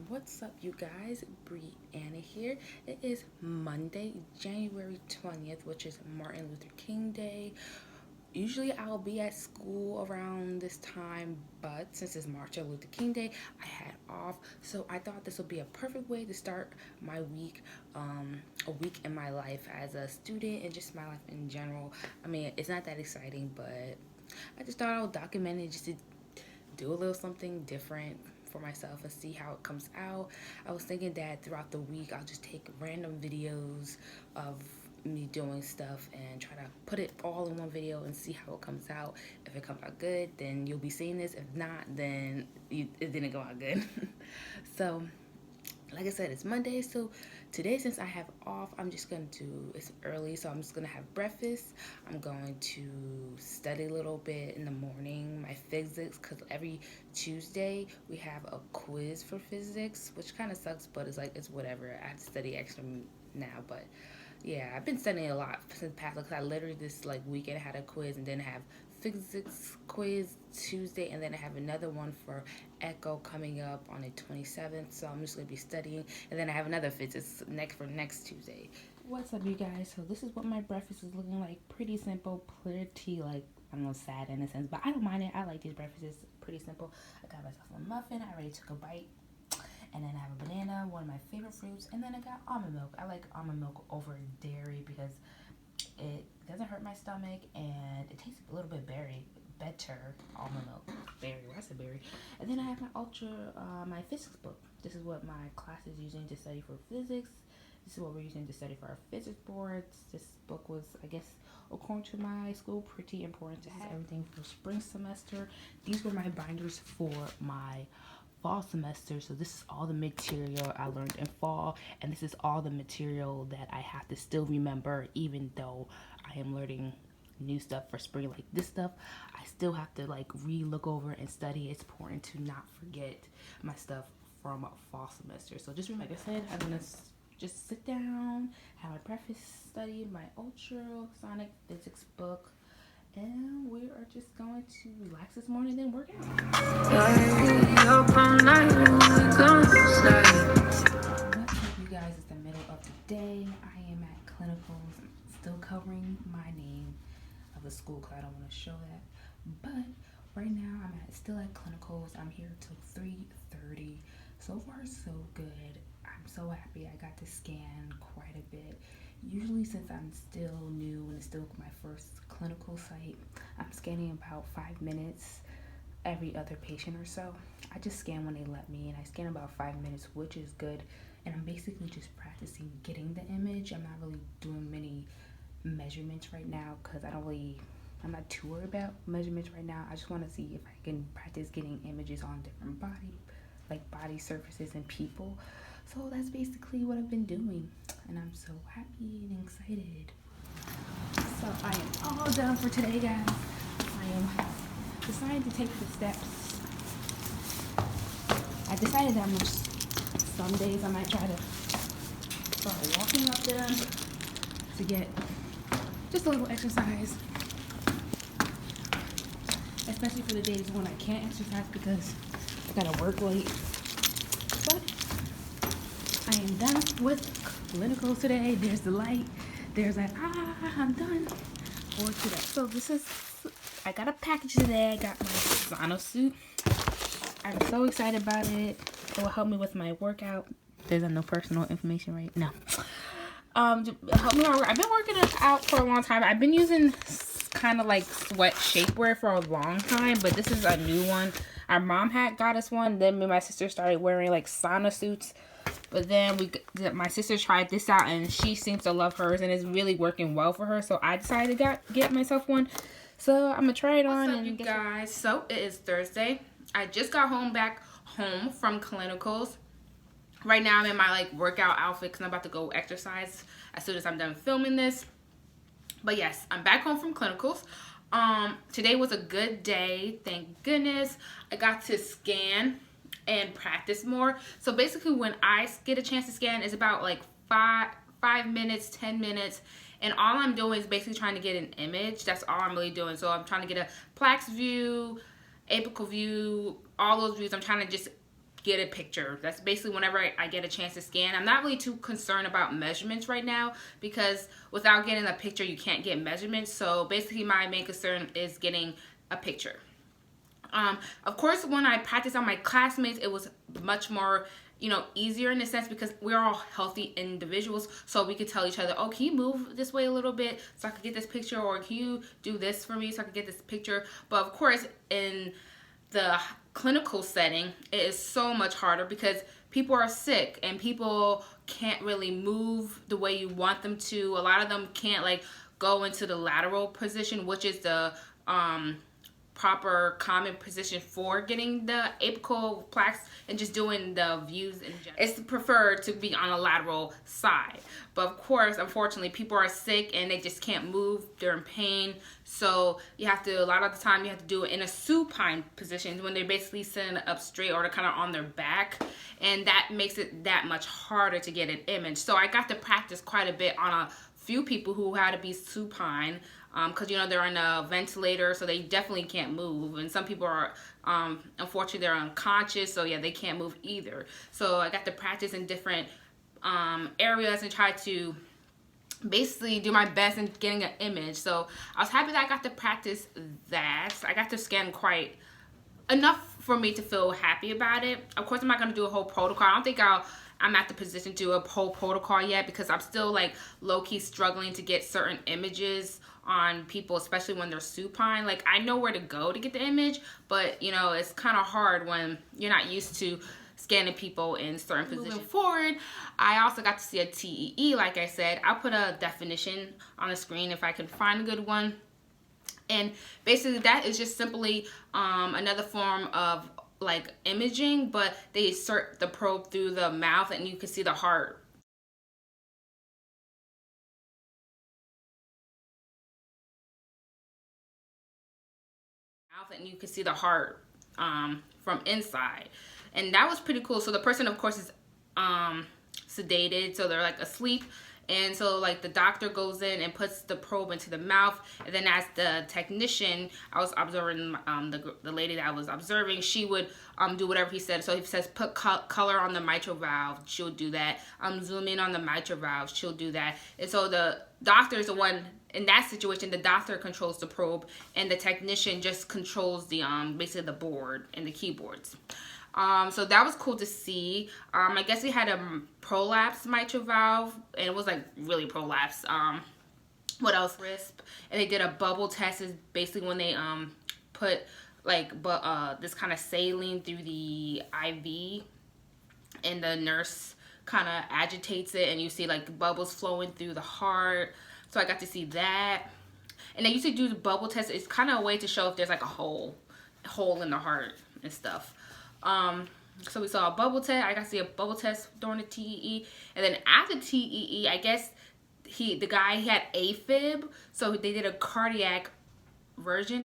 What's up, you guys? Breanna here. It is Monday, January 20th, which is Martin Luther King Day. Usually I'll be at school around this time, but since it's Martin Luther King Day, I had off. So I thought this would be a perfect way to start my week, a week in my life as a student and just my life in general. I mean, it's not that exciting, but I just thought I would document it just to do a little something different for myself and see how it comes out. I was thinking that throughout the week I'll just take random videos of me doing stuff and try to put it all in one video and see how it comes out. If it comes out good, then you'll be seeing this. If not, then it didn't go out good. So like I said, it's Monday, so today, since I have off, I'm just going to, it's early, so I'm just going to have breakfast. I'm going to study a little bit in the morning, my physics, because every Tuesday we have a quiz for physics, which kind of sucks, but it's like, it's whatever. I have to study extra now, but yeah, I've been studying a lot since past, because I literally this like weekend had a quiz and then have physics quiz Tuesday, and then I have another one for Echo coming up on the 27th. So I'm just gonna be studying, and then I have another physics next Tuesday. What's up, you guys? So this is what my breakfast is looking like. Pretty simple, pretty like I don't know, sad in a sense, but I don't mind it. I like these breakfasts. It's pretty simple. I got myself a muffin. I already took a bite. And then I have a banana, one of my favorite fruits, and then I got almond milk. I like almond milk over dairy because it doesn't hurt my stomach and it tastes a little bit better. Almond milk, berry. Why is it berry? And then I have my physics book. This is what my class is using to study for physics. This is what we're using to study for our physics boards. This book was, I guess, according to my school, pretty important to have. Everything for spring semester. These were my binders for my fall semester, so this is all the material I learned in fall, and this is all the material that I have to still remember, even though I am learning new stuff for spring. Like this stuff I still have to like re-look over and study. It's important to not forget my stuff from a fall semester. So just like I said, I'm gonna just sit down, have my breakfast, study my ultrasonic physics book, and we are just going to relax this morning and then work out. What's up, you guys? It's the middle of the day. I am at clinicals. I'm still covering my name of the school because I don't want to show that. But right now I'm still at clinicals. I'm here till 3:30. So far so good. I'm so happy. I got to scan quite a bit. Usually, since I'm still new and it's still my first clinical site, I'm scanning about 5 minutes every other patient or so. I just scan when they let me, and I scan about 5 minutes, which is good. And I'm basically just practicing getting the image. I'm not really doing many measurements right now because I'm not too worried about measurements right now. I just want to see if I can practice getting images on different body surfaces and people. So that's basically what I've been doing, and I'm so happy and excited. So I am all done for today, guys. I am deciding to take the steps. I decided that some days I might try to start walking up them to get just a little exercise, especially for the days when I can't exercise because I gotta work late. But I am done with clinicals today. There's the light. There's that, I'm done for today. So I got a package today. I got my sauna suit. I'm so excited about it. It will help me with my workout. There's no personal information, right? No. Help me. I've been working out for a long time. I've been using kind of like sweat shapewear for a long time, but this is a new one. Our mom had got us one. Then me and my sister started wearing like sauna suits. But then my sister tried this out, and she seems to love hers, and it's really working well for her. So I decided to get myself one. So I'm gonna try it on. What's up, you guys? So it is Thursday. I just got back home from clinicals. Right now I'm in my like workout outfit because I'm about to go exercise as soon as I'm done filming this. But yes, I'm back home from clinicals. Today was a good day, thank goodness. I got to scan and practice more. So basically when I get a chance to scan, it's about like 5 minutes, 10 minutes, and all I'm doing is basically trying to get an image. That's all I'm really doing. So I'm trying to get a plaques view, apical view, all those views. I'm trying to just get a picture. That's basically whenever I get a chance to scan. I'm not really too concerned about measurements right now, because without getting a picture, you can't get measurements. So basically my main concern is getting a picture. Of course, when I practiced on my classmates, it was much more, you know, easier in a sense, because we're all healthy individuals, so we could tell each other, oh, can you move this way a little bit so I could get this picture, or can you do this for me so I could get this picture. But of course, in the clinical setting, it is so much harder because people are sick and people can't really move the way you want them to. A lot of them can't like go into the lateral position, which is the proper common position for getting the apical plaques and just doing the views in general. It's preferred to be on a lateral side. But of course, unfortunately, people are sick and they just can't move. They're in pain. So you have to, a lot of the time, you have to do it in a supine position when they're basically sitting up straight or they're kind of on their back. And that makes it that much harder to get an image. So I got to practice quite a bit on a few people who had to be supine, because you know they're on a ventilator, so they definitely can't move, and some people are unfortunately they're unconscious, so yeah, they can't move either. So I got to practice in different areas and try to basically do my best in getting an image. So I was happy that I got to practice that. I got to scan quite enough for me to feel happy about it. Of course, I'm not going to do a whole protocol. I don't think I'm at the position to do a whole protocol yet, because I'm still like low-key struggling to get certain images on people, especially when they're supine. Like, I know where to go to get the image, but you know, it's kind of hard when you're not used to scanning people in certain positions. Moving forward, I also got to see a TEE. Like I said, I'll put a definition on the screen if I can find a good one. And basically that is just simply another form of like imaging, but they insert the probe through the mouth and you can see the heart. And you can see the heart from inside, and that was pretty cool. So the person, of course, is sedated, so they're like asleep, and so like the doctor goes in and puts the probe into the mouth, and then as the technician, I was observing the lady that I was observing, she would do whatever he said. So he says put color on the mitral valve, she'll do that. Zoom in on the mitral valve, she'll do that. And so the doctor is the one. In that situation, the doctor controls the probe and the technician just controls the basically the board and the keyboards. So that was cool to see. I guess we had a prolapse mitral valve, and it was like really prolapse. What else? RISP. And they did a bubble test. Is basically when they put like this kind of saline through the IV, and the nurse kind of agitates it, and you see like bubbles flowing through the heart. So I got to see that. And they used to do the bubble test. It's kind of a way to show if there's like a hole in the heart and stuff. So we saw a bubble test. I got to see a bubble test during the TEE. And then after TEE, I guess the guy had AFib. So they did a cardiac version.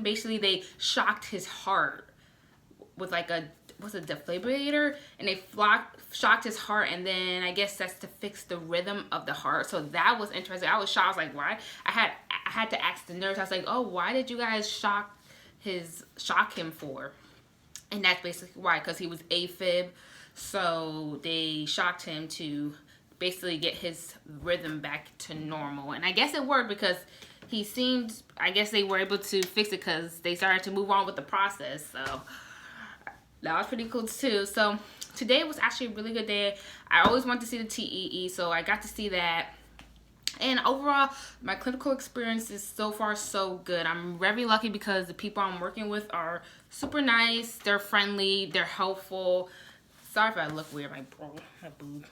Basically, they shocked his heart with like a defibrillator, and they shocked his heart, and then I guess that's to fix the rhythm of the heart. So that was interesting. I was shocked. I was like, why? I had to ask the nurse. I was like, oh, why did you guys shock him for? And that's basically why, because he was AFib. So they shocked him to basically get his rhythm back to normal. And I guess it worked, because he seemed, I guess they were able to fix it because they started to move on with the process. So that was pretty cool too. So today was actually a really good day. I always wanted to see the TEE, so I got to see that. And overall, my clinical experience is so far so good. I'm very lucky because the people I'm working with are super nice. They're friendly. They're helpful. Sorry if I look weird. My boob.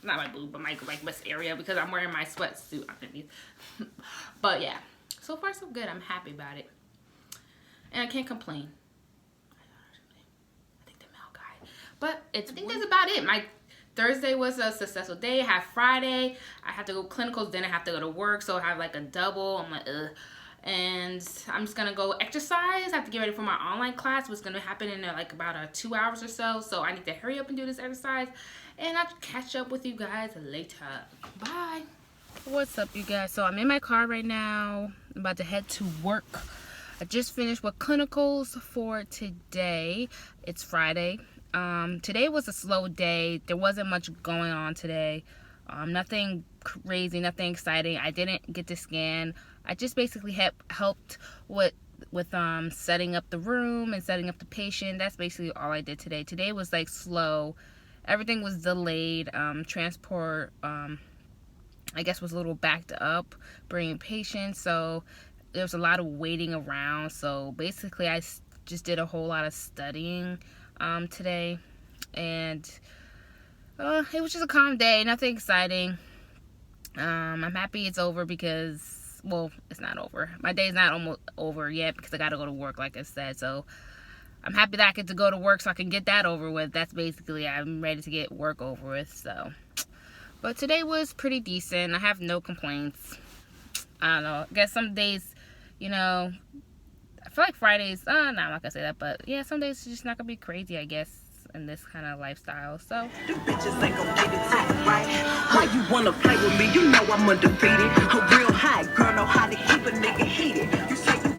Not my boob, but my like wrist area, because I'm wearing my sweatsuit underneath. But yeah, so far so good. I'm happy about it. And I can't complain. But I think that's about it. My Thursday was a successful day. I have Friday. I have to go clinicals, then I have to go to work. So I have like a double. I'm like, ugh. And I'm just going to go exercise. I have to get ready for my online class, which is going to happen in like about 2 hours or so. So I need to hurry up and do this exercise. And I'll catch up with you guys later. Bye. What's up, you guys? So I'm in my car right now. I'm about to head to work. I just finished with clinicals for today. It's Friday. Today was a slow day. There wasn't much going on today. Nothing crazy, nothing exciting. I didn't get to scan. I just basically helped with setting up the room and setting up the patient. That's basically all I did today. Today was like slow. Everything was delayed. Transport I guess was a little backed up bringing patients, so there was a lot of waiting around. So basically I just did a whole lot of studying today, and it was just a calm day, nothing exciting. I'm happy it's over because, well, it's not over. My day's not almost over yet because I gotta go to work, like I said. So I'm happy that I get to go to work so I can get that over with. That's basically, I'm ready to get work over with. So, but today was pretty decent. I have no complaints. I don't know. I guess some days, you know, I feel like Fridays, no, I'm not gonna say that, but yeah, some days it's just not gonna be crazy, I guess, in this kind of lifestyle. So The bitches ain't gonna get it to you, right? Why you wanna play with me? You know I'm undefeated. A real high girl know how to keep a nigga heated. You